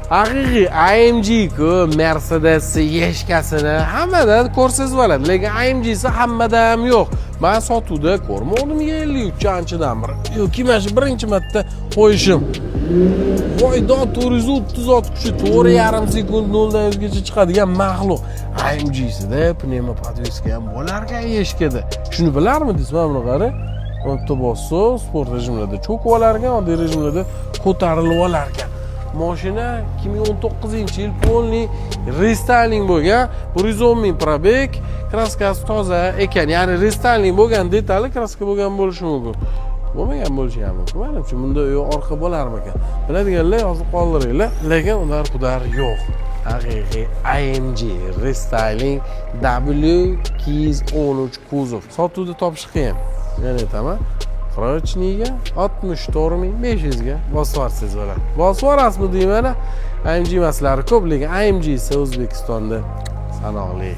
haqiqiy AMG ku Mercedes yeshkasini hammadan ko'rsangiz bo'ladi, lekin AMG'si hammada ham yo'q. Men sotuvda ko'rmadim 53-dan bir yoki mana shu birinchi marta qo'yishim. Voy, 430 ot kuchi 4,5 sekund 0 dan 100 gacha chiqadigan maxluq. AMG'sida pnevmopodveska ham bo'lar ekan yeshkada. Shuni bilarmidingiz? Mana buni qara. Bitta bosso sport rejimida cho'kib olar ekan, oddiy rejimda ko'tarilib olar ekan. Mashina 2019-yil polni restyling bo'lgan, 110 ming probeg, kraskasi toza ekan. Ya'ni restyling bo'lgan, detali kraska bo'lgan bo'lishi mumkin. Bo'lmagan bo'lishi ham mumkin. Menimcha bunda orqa bo'larmikan. Biladiganlar yozib qoldiringlar, lekin ular yo'q. Haqiqiy AMG restyling W213 kuzov. Sotuvda topish qiyin. Yana aytaman. Krochniga 64500 ga bosib yuborsangiz bo'ladi. Bosib yuborasizmi deyman. AMG emaslari ko'p, lekin AMG esa O'zbekistonda sanoqli.